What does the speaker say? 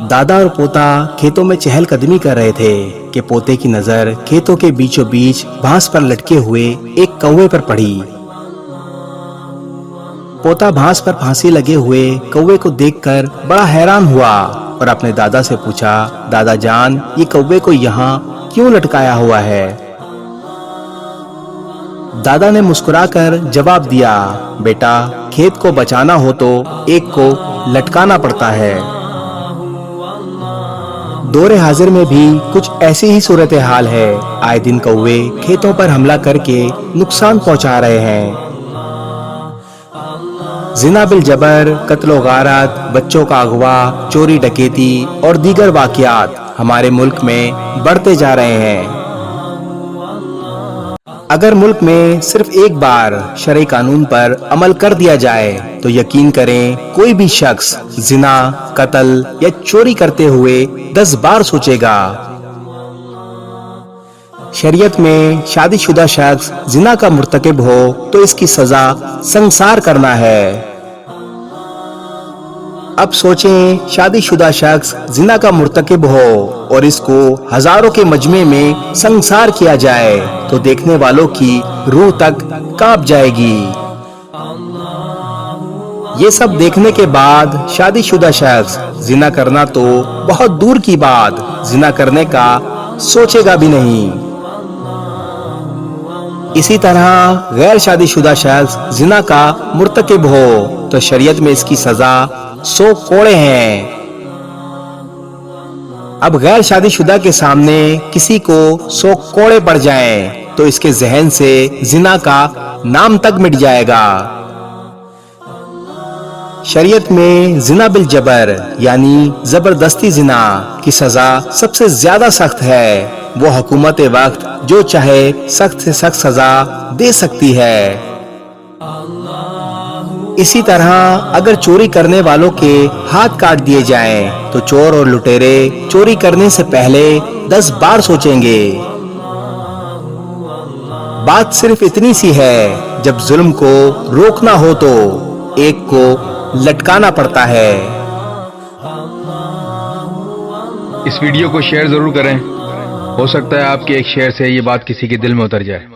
दादा और पोता खेतों में चहल कदमी कर रहे थे कि पोते की नजर खेतों के बीचों बीच भांस पर लटके हुए एक कौवे पर पड़ी। पोता भांस पर फांसी लगे हुए कौवे को देखकर बड़ा हैरान हुआ और अपने दादा से पूछा, दादा जान, ये कौवे को यहाँ क्यों लटकाया हुआ है? दादा ने मुस्कुराकर जवाब दिया, बेटा, खेत को बचाना हो तो एक को लटकाना पड़ता है। दौरे हाजिर में भी कुछ ऐसी ही सूरत हाल है। आए दिन कौवे खेतों पर हमला करके नुकसान पहुंचा रहे हैं। जिना बिल जबर, कत्लो गारत, बच्चों का अगवा, चोरी डकैती और दीगर वाकयात हमारे मुल्क में बढ़ते जा रहे हैं। अगर मुल्क में सिर्फ एक बार शरई कानून पर अमल कर दिया जाए तो यकीन करें कोई भी शख्स जिना, कत्ल या चोरी करते हुए 10 बार सोचेगा। शरीयत में शादीशुदा शख्स जिना का मुर्तकिब हो तो इसकी सजा संसार करना है। अब सोचें, शादीशुदा शख्स जिना का मुर्तकिब हो और इसको हजारों के मजमे में संसार किया जाए तो देखने वालों की रूह तक कांप जाएगी। ये सब देखने के बाद शादीशुदा शख्स जिना करना तो बहुत दूर की बात, जिना करने का सोचेगा भी नहीं। इसी तरह गैर शादीशुदा शख्स जिना का मुर्तकिब हो तो शरीयत में इसकी सजा 100 कोड़े हैं। अब गैर शादीशुदा के सामने किसी को 100 कोड़े पड़ जाएं तो इसके जहन से जिना का नाम तक मिट जाएगा। शरीयत में जिना बिल जबर यानी जबरदस्ती जिना की सजा सबसे ज्यादा सख्त है। वो हुकूमत वक्त जो चाहे सख्त से सख्त सजा दे सकती है। इसी तरह अगर चोरी करने वालों के हाथ काट दिए जाएं तो चोर और लुटेरे चोरी करने से पहले 10 बार सोचेंगे। बात सिर्फ इतनी सी है, जब जुल्म को रोकना हो तो एक को लटकाना पड़ता है। इस वीडियो को शेयर जरूर करें। हो सकता है आपके एक शेयर से ये बात किसी के दिल में उतर जाए।